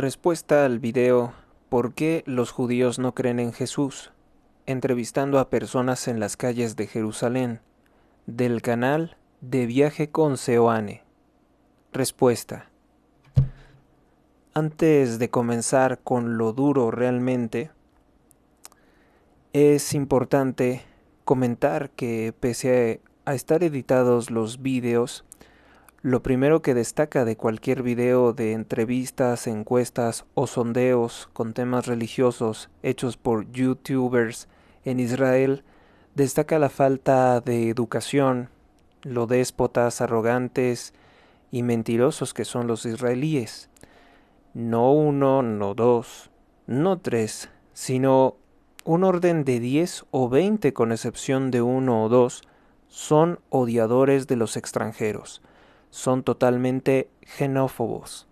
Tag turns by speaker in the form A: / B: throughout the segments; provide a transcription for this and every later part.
A: Respuesta al video ¿Por qué los judíos no creen en Jesús? Entrevistando a personas en las calles de Jerusalén, del canal De Viaje con Seoane. Respuesta. Antes de comenzar con lo duro realmente, es importante comentar que pese a estar editados los videos, lo primero que destaca de cualquier video de entrevistas, encuestas o sondeos con temas religiosos hechos por youtubers en Israel, destaca la falta de educación, lo déspotas, arrogantes y mentirosos que son los israelíes. No uno, no dos, no tres, sino un orden de 10 o 20, con excepción de uno o dos, son odiadores de los extranjeros. Son totalmente xenófobos,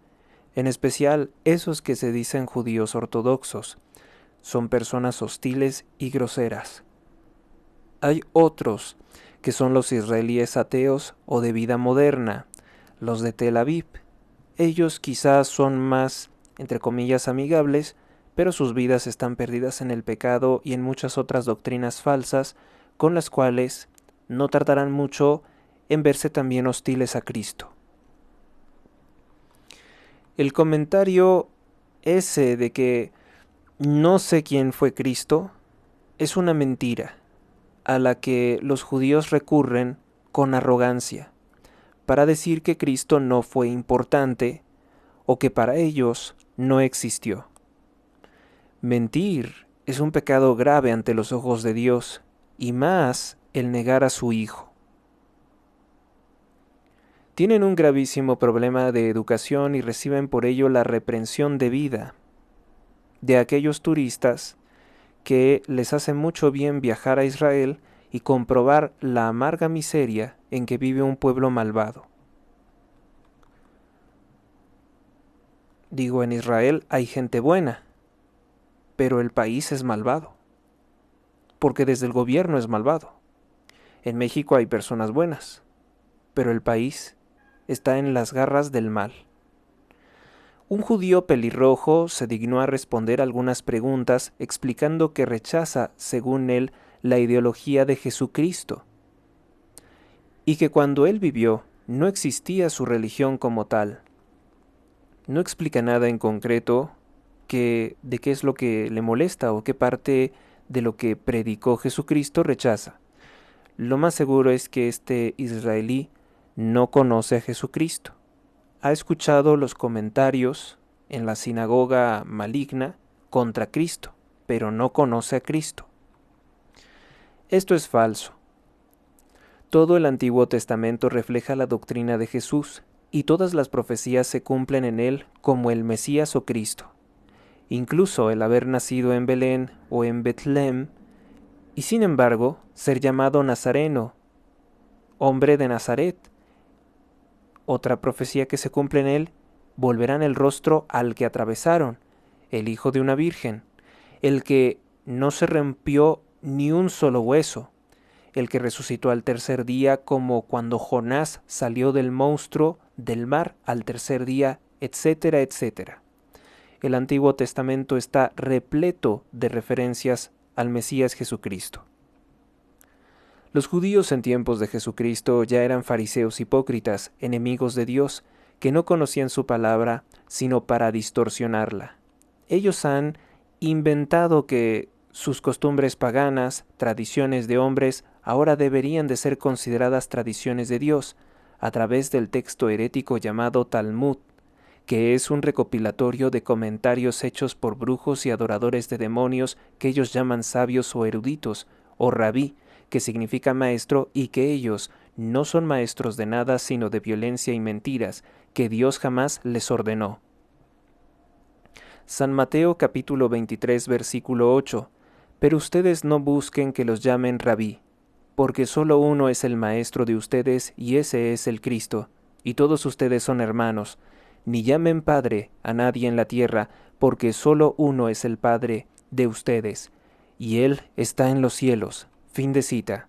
A: en especial esos que se dicen judíos ortodoxos. Son personas hostiles y groseras. Hay otros, que son los israelíes ateos o de vida moderna, los de Tel Aviv. Ellos quizás son más, entre comillas, amigables, pero sus vidas están perdidas en el pecado y en muchas otras doctrinas falsas, con las cuales no tardarán mucho en verse también hostiles a Cristo. El comentario ese de que no sé quién fue Cristo es una mentira a la que los judíos recurren con arrogancia para decir que Cristo no fue importante o que para ellos no existió. Mentir es un pecado grave ante los ojos de Dios, y más el negar a su Hijo. Tienen un gravísimo problema de educación y reciben por ello la reprensión debida de aquellos turistas que les hace mucho bien viajar a Israel y comprobar la amarga miseria en que vive un pueblo malvado. Digo, en Israel hay gente buena, pero el país es malvado, porque desde el gobierno es malvado. En México hay personas buenas, pero el país está en las garras del mal. Un judío pelirrojo se dignó a responder algunas preguntas explicando que rechaza, según él, la ideología de Jesucristo, y que cuando él vivió no existía su religión como tal. No explica nada en concreto de qué es lo que le molesta o qué parte de lo que predicó Jesucristo rechaza. Lo más seguro es que este israelí no conoce a Jesucristo. Ha escuchado los comentarios en la sinagoga maligna contra Cristo, pero no conoce a Cristo. Esto es falso. Todo el Antiguo Testamento refleja la doctrina de Jesús, y todas las profecías se cumplen en él como el Mesías o Cristo. Incluso el haber nacido en Belén o en Betlem, y sin embargo ser llamado Nazareno, hombre de Nazaret. Otra profecía que se cumple en él: volverán el rostro al que atravesaron, el hijo de una virgen, el que no se rompió ni un solo hueso, el que resucitó al tercer día, como cuando Jonás salió del monstruo del mar al tercer día, etcétera, etcétera. El Antiguo Testamento está repleto de referencias al Mesías Jesucristo. Los judíos en tiempos de Jesucristo ya eran fariseos hipócritas, enemigos de Dios, que no conocían su palabra sino para distorsionarla. Ellos han inventado que sus costumbres paganas, tradiciones de hombres, ahora deberían de ser consideradas tradiciones de Dios, a través del texto herético llamado Talmud, que es un recopilatorio de comentarios hechos por brujos y adoradores de demonios que ellos llaman sabios o eruditos, o rabí, que significa maestro, y que ellos no son maestros de nada sino de violencia y mentiras, que Dios jamás les ordenó. San Mateo capítulo 23 versículo 8. Pero ustedes no busquen que los llamen rabí, porque solo uno es el maestro de ustedes y ese es el Cristo, y todos ustedes son hermanos. Ni llamen Padre a nadie en la tierra, porque solo uno es el Padre de ustedes, y Él está en los cielos. Fin de cita.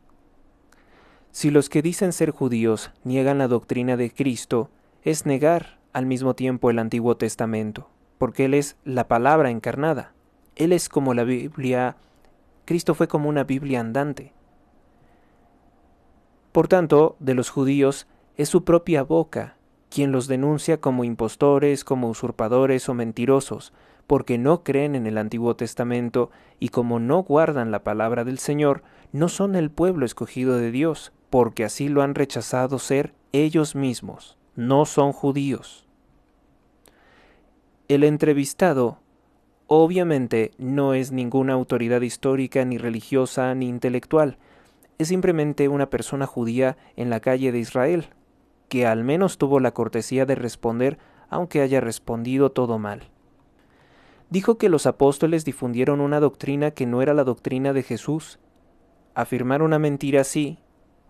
A: Si los que dicen ser judíos niegan la doctrina de Cristo, es negar al mismo tiempo el Antiguo Testamento. porque Él es la palabra encarnada. Él es como la Biblia, Cristo fue como una Biblia andante. Por tanto, de los judíos es su propia boca quien los denuncia como impostores, como usurpadores o mentirosos, porque no creen en el Antiguo Testamento y como no guardan la palabra del Señor, no son el pueblo escogido de Dios, porque así lo han rechazado ser ellos mismos, no son judíos. El entrevistado obviamente no es ninguna autoridad histórica, ni religiosa, ni intelectual, es simplemente una persona judía en la calle de Israel, que al menos tuvo la cortesía de responder, aunque haya respondido todo mal. Dijo que los apóstoles difundieron una doctrina que no era la doctrina de Jesús. Afirmar una mentira así,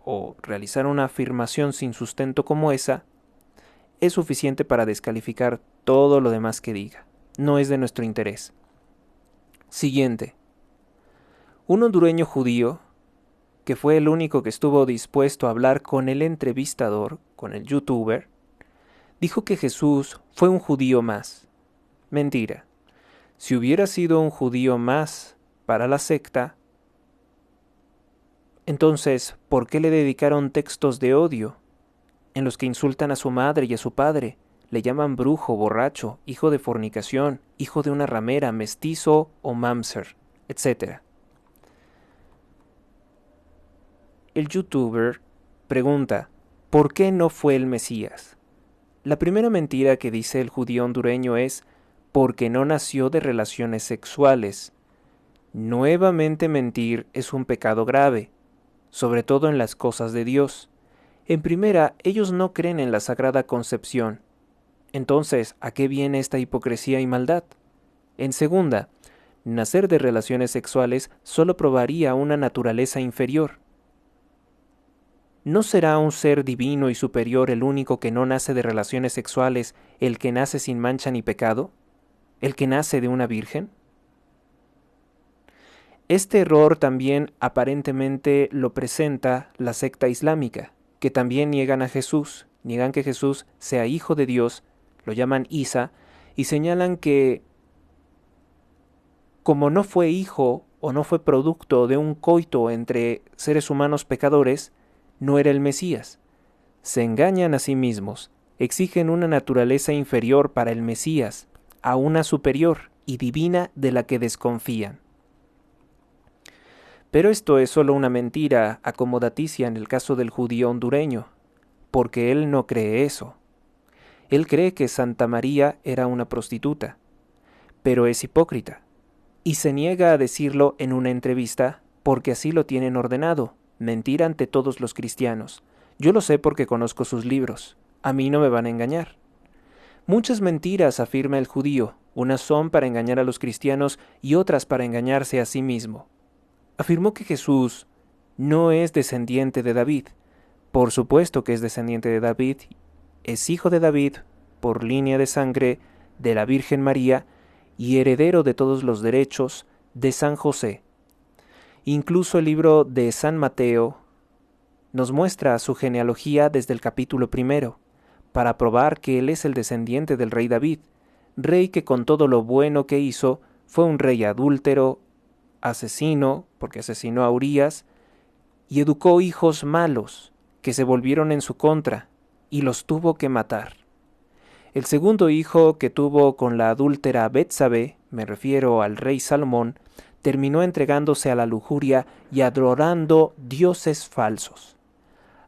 A: o realizar una afirmación sin sustento como esa, es suficiente para descalificar todo lo demás que diga. No es de nuestro interés. Siguiente. Un hondureño judío, que fue el único que estuvo dispuesto a hablar con el entrevistador, con el youtuber, dijo que Jesús fue un judío más. Mentira. Si hubiera sido un judío más para la secta, entonces, ¿por qué le dedicaron textos de odio, en los que insultan a su madre y a su padre, le llaman brujo, borracho, hijo de fornicación, hijo de una ramera, mestizo o mamzer, etc.? El youtuber pregunta, ¿por qué no fue el Mesías? La primera mentira que dice el judío hondureño es porque no nació de relaciones sexuales. Nuevamente mentir es un pecado grave, sobre todo en las cosas de Dios. En primera, ellos no creen en la Sagrada Concepción. Entonces, ¿a qué viene esta hipocresía y maldad? En segunda, nacer de relaciones sexuales solo probaría una naturaleza inferior. ¿No será un ser divino y superior el único que no nace de relaciones sexuales, el que nace sin mancha ni pecado? ¿El que nace de una virgen? Este error también aparentemente lo presenta la secta islámica, que también niegan a Jesús, niegan que Jesús sea hijo de Dios, lo llaman Isa, y señalan que como no fue hijo o no fue producto de un coito entre seres humanos pecadores, no era el Mesías. Se engañan a sí mismos, exigen una naturaleza inferior para el Mesías, a una superior y divina de la que desconfían. Pero esto es solo una mentira acomodaticia en el caso del judío hondureño, porque él no cree eso. Él cree que Santa María era una prostituta, pero es hipócrita, y se niega a decirlo en una entrevista porque así lo tienen ordenado, mentir ante todos los cristianos. Yo lo sé porque conozco sus libros, a mí no me van a engañar. Muchas mentiras, afirma el judío, unas son para engañar a los cristianos y otras para engañarse a sí mismo. Afirmó que Jesús no es descendiente de David. Por supuesto que es descendiente de David, es hijo de David por línea de sangre de la Virgen María y heredero de todos los derechos de San José. Incluso el libro de San Mateo nos muestra su genealogía desde el capítulo 1, para probar que él es el descendiente del rey David, rey que con todo lo bueno que hizo fue un rey adúltero, asesino, porque asesinó a Urías, y educó hijos malos, que se volvieron en su contra, y los tuvo que matar. El segundo hijo que tuvo con la adúltera Betsabé, me refiero al rey Salomón, terminó entregándose a la lujuria y adorando dioses falsos,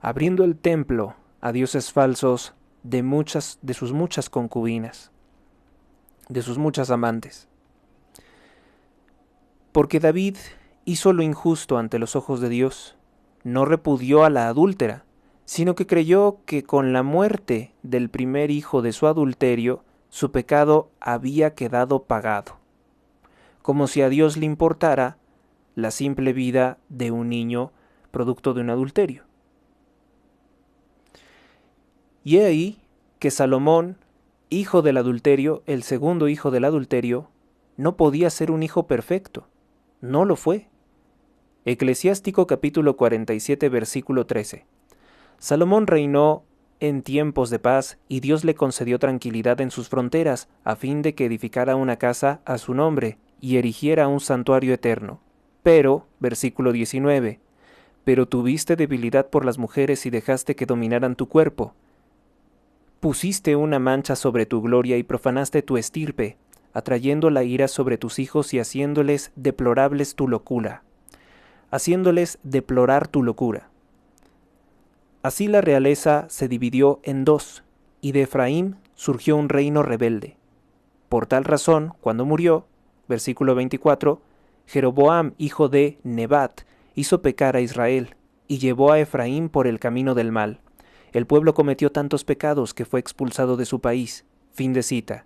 A: abriendo el templo a dioses falsos de sus muchas concubinas, de sus muchas amantes. Porque David hizo lo injusto ante los ojos de Dios, no repudió a la adúltera, sino que creyó que con la muerte del primer hijo de su adulterio, su pecado había quedado pagado, como si a Dios le importara la simple vida de un niño producto de un adulterio. Y he ahí que Salomón, hijo del adulterio, el segundo hijo del adulterio, no podía ser un hijo perfecto, no lo fue. Eclesiástico capítulo 47 versículo 13. Salomón reinó en tiempos de paz, y Dios le concedió tranquilidad en sus fronteras, a fin de que edificara una casa a su nombre, y erigiera un santuario eterno. Pero, versículo 19, pero tuviste debilidad por las mujeres y dejaste que dominaran tu cuerpo. Pusiste una mancha sobre tu gloria y profanaste tu estirpe, atrayendo la ira sobre tus hijos y haciéndoles deplorables tu locura. Haciéndoles deplorar tu locura. Así la realeza se dividió en dos, y de Efraín surgió un reino rebelde. Por tal razón, cuando murió, versículo 24, Jeroboam, hijo de Nebat, hizo pecar a Israel, y llevó a Efraín por el camino del mal. El pueblo cometió tantos pecados que fue expulsado de su país. Fin de cita.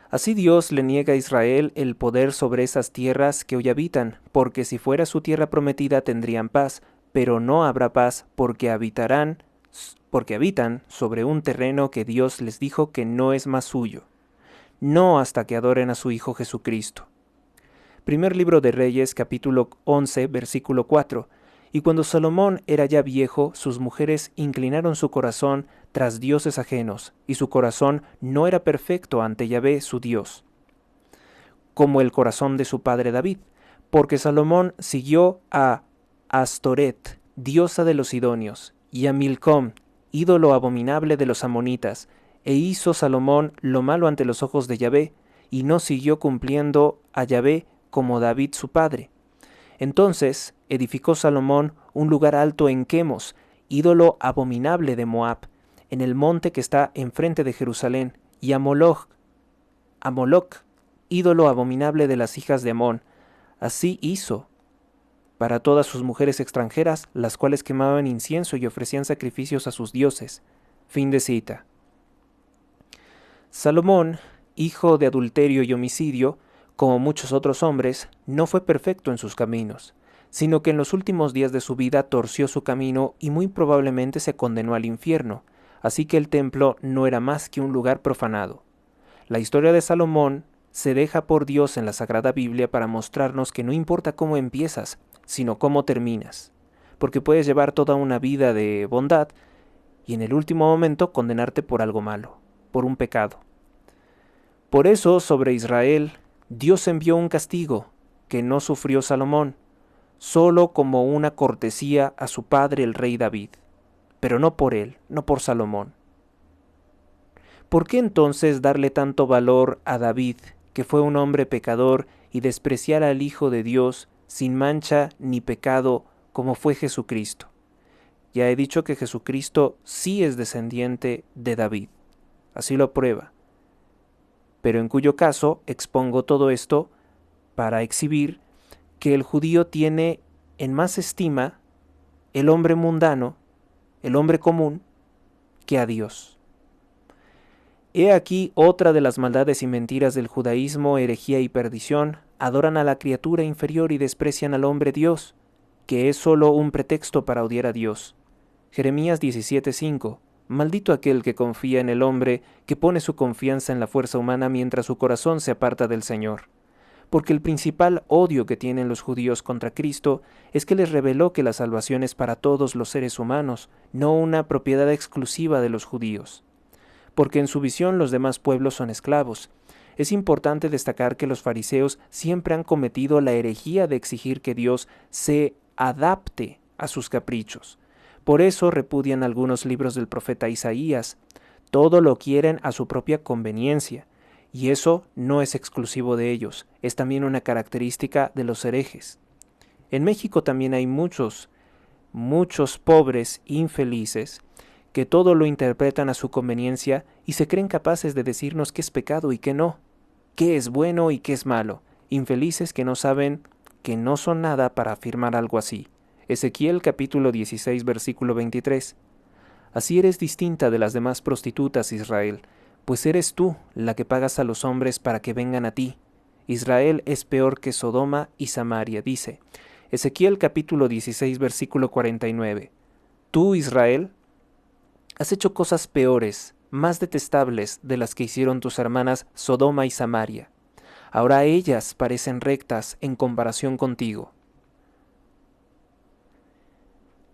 A: Así Dios le niega a Israel el poder sobre esas tierras que hoy habitan, porque si fuera su tierra prometida tendrían paz, pero no habrá paz porque habitan sobre un terreno que Dios les dijo que no es más suyo, no hasta que adoren a su Hijo Jesucristo. Primer libro de Reyes, capítulo 11, versículo 4. Y cuando Salomón era ya viejo, sus mujeres inclinaron su corazón tras dioses ajenos, y su corazón no era perfecto ante Yahvé su Dios, como el corazón de su padre David, porque Salomón siguió a Astoret, diosa de los sidonios, y a Milcom, ídolo abominable de los amonitas, e hizo Salomón lo malo ante los ojos de Yahvé, y no siguió cumpliendo a Yahvé como David su padre. Entonces edificó Salomón un lugar alto en Quemos, ídolo abominable de Moab, en el monte que está enfrente de Jerusalén, y a Moloch, ídolo abominable de las hijas de Amón. Así hizo para todas sus mujeres extranjeras, las cuales quemaban incienso y ofrecían sacrificios a sus dioses. Fin de cita. Salomón, hijo de adulterio y homicidio, como muchos otros hombres, no fue perfecto en sus caminos, sino que en los últimos días de su vida torció su camino y muy probablemente se condenó al infierno, así que el templo no era más que un lugar profanado. La historia de Salomón se deja por Dios en la Sagrada Biblia para mostrarnos que no importa cómo empiezas, sino cómo terminas, porque puedes llevar toda una vida de bondad y en el último momento condenarte por algo malo, por un pecado. Por eso sobre Israel Dios envió un castigo que no sufrió Salomón, solo como una cortesía a su padre el rey David, pero no por él, no por Salomón. ¿Por qué entonces darle tanto valor a David, que fue un hombre pecador, y despreciar al Hijo de Dios sin mancha ni pecado como fue Jesucristo? Ya he dicho que Jesucristo sí es descendiente de David, así lo prueba, pero en cuyo caso expongo todo esto para exhibir que el judío tiene en más estima el hombre mundano, el hombre común, que a Dios. He aquí otra de las maldades y mentiras del judaísmo, herejía y perdición: adoran a la criatura inferior y desprecian al hombre Dios, que es solo un pretexto para odiar a Dios. Jeremías 17:5. Maldito aquel que confía en el hombre, que pone su confianza en la fuerza humana mientras su corazón se aparta del Señor. Porque el principal odio que tienen los judíos contra Cristo es que les reveló que la salvación es para todos los seres humanos, no una propiedad exclusiva de los judíos. Porque en su visión los demás pueblos son esclavos. Es importante destacar que los fariseos siempre han cometido la herejía de exigir que Dios se adapte a sus caprichos. Por eso repudian algunos libros del profeta Isaías. Todo lo quieren a su propia conveniencia. Y eso no es exclusivo de ellos, es también una característica de los herejes. En México también hay muchos pobres infelices que todo lo interpretan a su conveniencia y se creen capaces de decirnos qué es pecado y qué no, qué es bueno y qué es malo, infelices que no saben que no son nada para afirmar algo así. Ezequiel capítulo 16 versículo 23. Así eres distinta de las demás prostitutas, Israel, pues eres tú la que pagas a los hombres para que vengan a ti. Israel es peor que Sodoma y Samaria, dice Ezequiel capítulo 16 versículo 49. Tú, Israel, has hecho cosas peores, más detestables de las que hicieron tus hermanas Sodoma y Samaria. Ahora ellas parecen rectas en comparación contigo.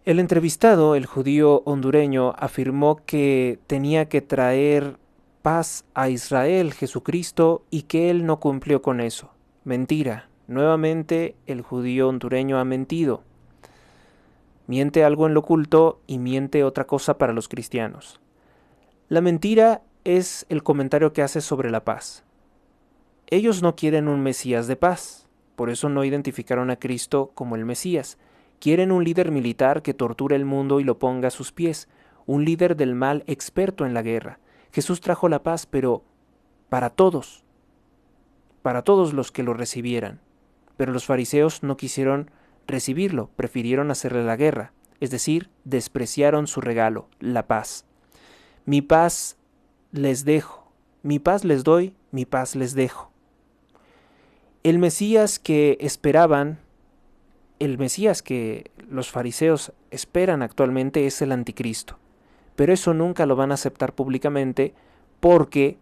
A: El entrevistado, el judío hondureño, afirmó que tenía que traer paz a Israel, Jesucristo, y que él no cumplió con eso. Mentira. Nuevamente el judío hondureño ha mentido. Miente algo en lo oculto y miente otra cosa para los cristianos. La mentira es el comentario que hace sobre la paz. Ellos no quieren un Mesías de paz, por eso no identificaron a Cristo como el Mesías. Quieren un líder militar que torture el mundo y lo ponga a sus pies, un líder del mal experto en la guerra. Jesús trajo la paz, pero para todos los que lo recibieran. Pero los fariseos no quisieron recibirlo, prefirieron hacerle la guerra, es decir, despreciaron su regalo, la paz. Mi paz les dejo, mi paz les doy, mi paz les dejo. El Mesías que esperaban, el Mesías que los fariseos esperan actualmente es el anticristo. Pero eso nunca lo van a aceptar públicamente porque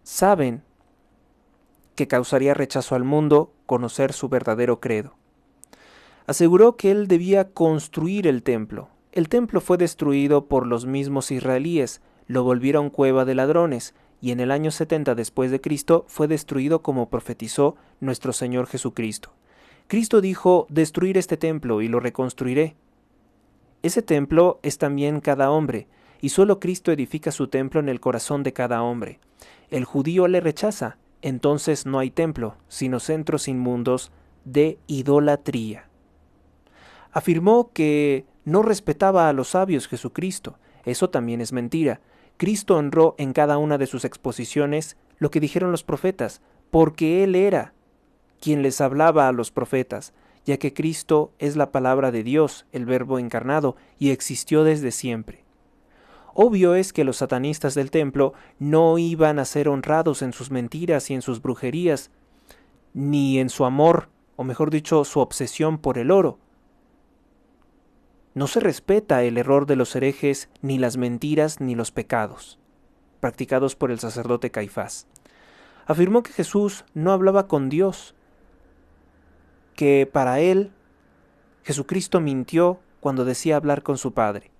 A: saben que causaría rechazo al mundo conocer su verdadero credo. Aseguró que él debía construir el templo. El templo fue destruido por los mismos israelíes, lo volvieron cueva de ladrones, y en el año 70 después de Cristo fue destruido como profetizó nuestro Señor Jesucristo. Cristo dijo, destruir este templo y lo reconstruiré. Ese templo es también cada hombre, y solo Cristo edifica su templo en el corazón de cada hombre. El judío le rechaza, entonces no hay templo, sino centros inmundos de idolatría. Afirmó que no respetaba a los sabios Jesucristo. Eso también es mentira. Cristo honró en cada una de sus exposiciones lo que dijeron los profetas, porque Él era quien les hablaba a los profetas, ya que Cristo es la palabra de Dios, el Verbo encarnado, y existió desde siempre. Obvio es que los satanistas del templo no iban a ser honrados en sus mentiras y en sus brujerías, ni en su amor, o mejor dicho, su obsesión por el oro. No se respeta el error de los herejes, ni las mentiras, ni los pecados, practicados por el sacerdote Caifás. Afirmó que Jesús no hablaba con Dios, que para él Jesucristo mintió cuando decía hablar con su Padre,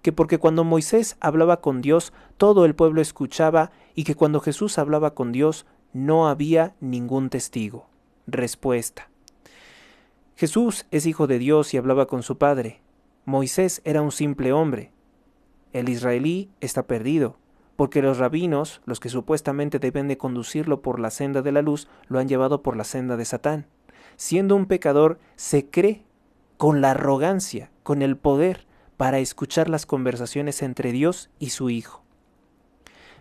A: que porque cuando Moisés hablaba con Dios todo el pueblo escuchaba y que cuando Jesús hablaba con Dios no había ningún testigo. Respuesta. Jesús es hijo de Dios y hablaba con su Padre. Moisés era un simple hombre. El israelí está perdido, porque los rabinos, los que supuestamente deben de conducirlo por la senda de la luz, lo han llevado por la senda de Satán. Siendo un pecador, se cree con la arrogancia, con el poder, para escuchar las conversaciones entre Dios y su Hijo.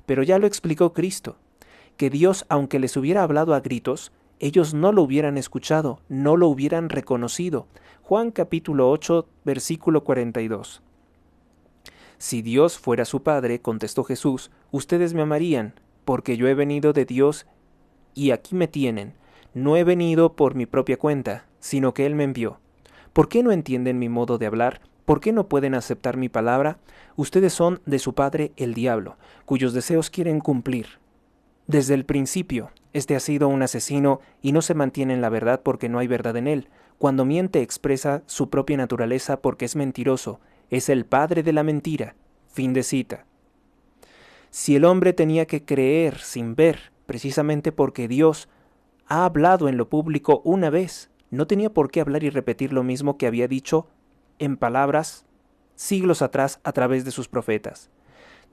A: Pero ya lo explicó Cristo, que Dios, aunque les hubiera hablado a gritos, ellos no lo hubieran escuchado, no lo hubieran reconocido. Juan capítulo 8, versículo 42. Si Dios fuera su Padre, contestó Jesús, ustedes me amarían, porque yo he venido de Dios y aquí me tienen. No he venido por mi propia cuenta, sino que Él me envió. ¿Por qué no entienden mi modo de hablar? ¿Por qué no pueden aceptar mi palabra? Ustedes son de su padre el diablo, cuyos deseos quieren cumplir. Desde el principio, este ha sido un asesino y no se mantiene en la verdad porque no hay verdad en él. Cuando miente expresa su propia naturaleza porque es mentiroso. Es el padre de la mentira. Fin de cita. Si el hombre tenía que creer sin ver, precisamente porque Dios ha hablado en lo público una vez, no tenía por qué hablar y repetir lo mismo que había dicho en palabras siglos atrás a través de sus profetas.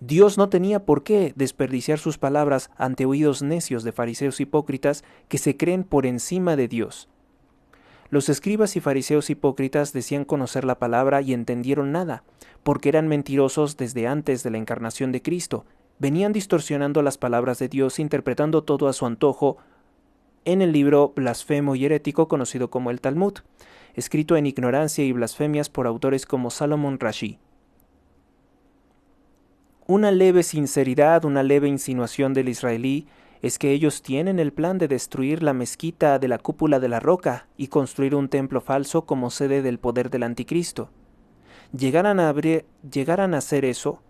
A: Dios no tenía por qué desperdiciar sus palabras ante oídos necios de fariseos hipócritas que se creen por encima de Dios. Los escribas y fariseos hipócritas decían conocer la palabra y entendieron nada, porque eran mentirosos desde antes de la encarnación de Cristo. Venían distorsionando las palabras de Dios, interpretando todo a su antojo en el libro blasfemo y herético conocido como el Talmud, escrito en ignorancia y blasfemias por autores como Salomón Rashi. Una leve sinceridad, una leve insinuación del israelí es que ellos tienen el plan de destruir la mezquita de la cúpula de la roca y construir un templo falso como sede del poder del anticristo. Llegaran a hacer eso,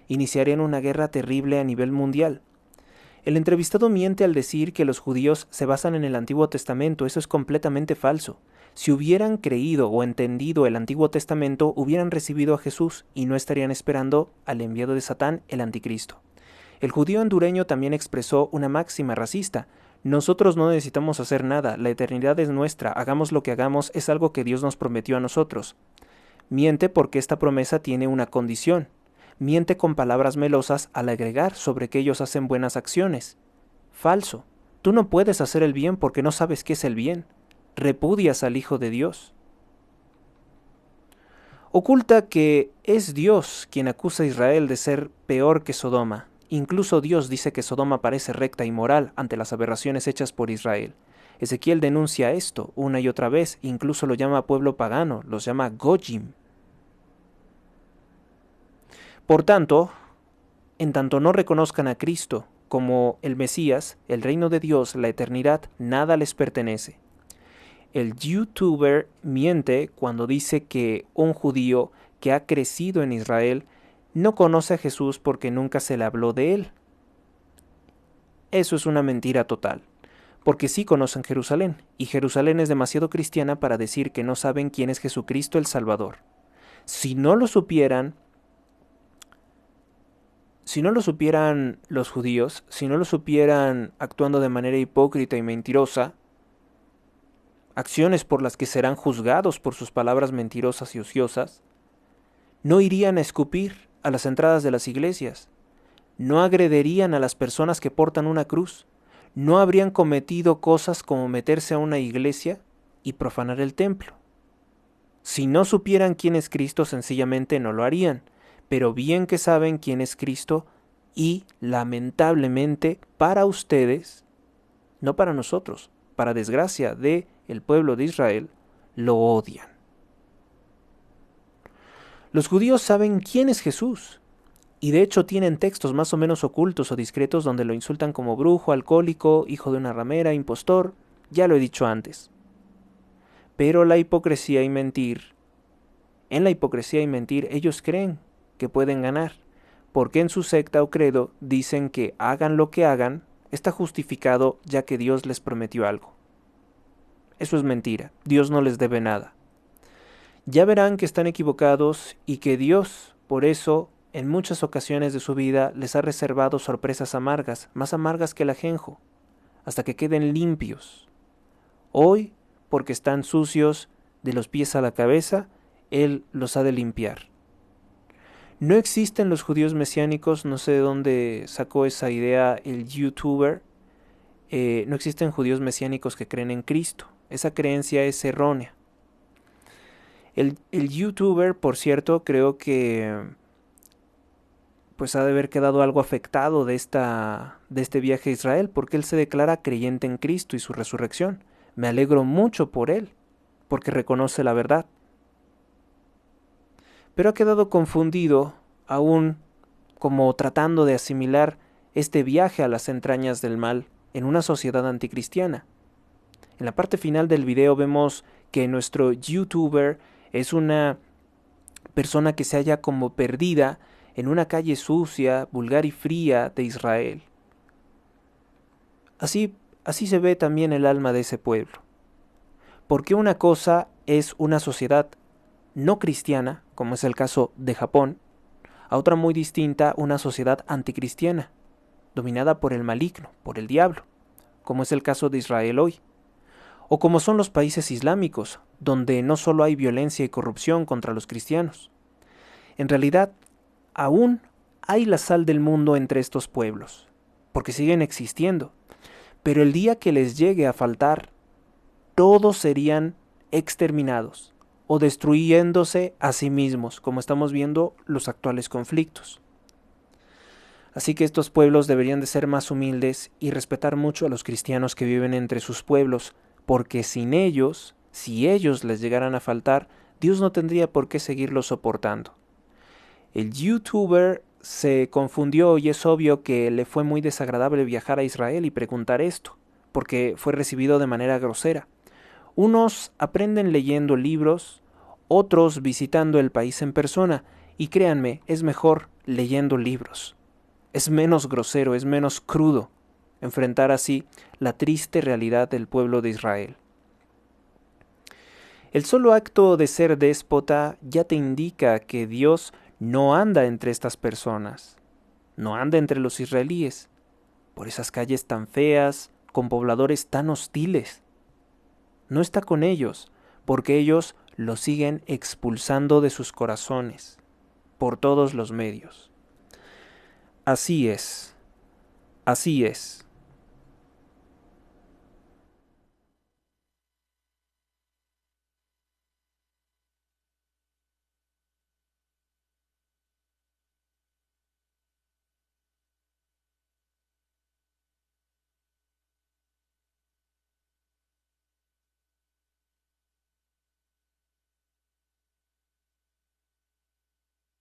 A: iniciarían una guerra terrible a nivel mundial. El entrevistado miente al decir que los judíos se basan en el Antiguo Testamento, eso es completamente falso. Si hubieran creído o entendido el Antiguo Testamento, hubieran recibido a Jesús y no estarían esperando al enviado de Satán, el Anticristo. El judío hondureño también expresó una máxima racista: nosotros no necesitamos hacer nada, la eternidad es nuestra, hagamos lo que hagamos, es algo que Dios nos prometió a nosotros. Miente porque esta promesa tiene una condición. Miente con palabras melosas al agregar sobre que ellos hacen buenas acciones. Falso. Tú no puedes hacer el bien porque no sabes qué es el bien. Repudias al Hijo de Dios. Oculta que es Dios quien acusa a Israel de ser peor que Sodoma. Incluso Dios dice que Sodoma parece recta y moral ante las aberraciones hechas por Israel. Ezequiel denuncia esto una y otra vez, incluso lo llama pueblo pagano, los llama Gojim. Por tanto, en tanto no reconozcan a Cristo como el Mesías, el reino de Dios, la eternidad, nada les pertenece. El youtuber miente cuando dice que un judío que ha crecido en Israel no conoce a Jesús porque nunca se le habló de él. Eso es una mentira total, porque sí conocen Jerusalén, y Jerusalén es demasiado cristiana para decir que no saben quién es Jesucristo el Salvador. Si no lo supieran los judíos, si no lo supieran actuando de manera hipócrita y mentirosa, acciones por las que serán juzgados por sus palabras mentirosas y ociosas, no irían a escupir a las entradas de las iglesias, no agrederían a las personas que portan una cruz, no habrían cometido cosas como meterse a una iglesia y profanar el templo. Si no supieran quién es Cristo, sencillamente no lo harían, pero bien que saben quién es Cristo y, lamentablemente, para ustedes, no para nosotros, para desgracia de el pueblo de Israel, lo odian. Los judíos saben quién es Jesús, y de hecho tienen textos más o menos ocultos o discretos donde lo insultan como brujo, alcohólico, hijo de una ramera, impostor, ya lo he dicho antes. Pero en la hipocresía y mentir, ellos creen que pueden ganar, porque en su secta o credo dicen que hagan lo que hagan, está justificado ya que Dios les prometió algo. Eso es mentira, Dios no les debe nada. Ya verán que están equivocados y que Dios, por eso, en muchas ocasiones de su vida les ha reservado sorpresas amargas, más amargas que el ajenjo, hasta que queden limpios. Hoy, porque están sucios de los pies a la cabeza, Él los ha de limpiar. No existen los judíos mesiánicos, no sé de dónde sacó esa idea el youtuber. No existen judíos mesiánicos que creen en Cristo. Esa creencia es errónea. El youtuber, por cierto, creo que pues ha de haber quedado algo afectado de este viaje a Israel, porque él se declara creyente en Cristo y su resurrección. Me alegro mucho por él, porque reconoce la verdad. Pero ha quedado confundido, aún como tratando de asimilar este viaje a las entrañas del mal en una sociedad anticristiana. En la parte final del video vemos que nuestro youtuber es una persona que se halla como perdida en una calle sucia, vulgar y fría de Israel. Así se ve también el alma de ese pueblo. Porque una cosa es una sociedad no cristiana, como es el caso de Japón, a otra muy distinta, una sociedad anticristiana, dominada por el maligno, por el diablo, como es el caso de Israel hoy. O como son los países islámicos, donde no solo hay violencia y corrupción contra los cristianos. En realidad, aún hay la sal del mundo entre estos pueblos, porque siguen existiendo. Pero el día que les llegue a faltar, todos serían exterminados o destruyéndose a sí mismos, como estamos viendo los actuales conflictos. Así que estos pueblos deberían de ser más humildes y respetar mucho a los cristianos que viven entre sus pueblos, porque sin ellos, si ellos les llegaran a faltar, Dios no tendría por qué seguirlos soportando. El youtuber se confundió y es obvio que le fue muy desagradable viajar a Israel y preguntar esto, porque fue recibido de manera grosera. Unos aprenden leyendo libros, otros visitando el país en persona, y créanme, es mejor leyendo libros. Es menos grosero, es menos crudo enfrentar así la triste realidad del pueblo de Israel. El solo acto de ser déspota ya te indica que Dios no anda entre estas personas, no anda entre los israelíes, por esas calles tan feas, con pobladores tan hostiles. No está con ellos, porque ellos lo siguen expulsando de sus corazones, por todos los medios. Así es, así es.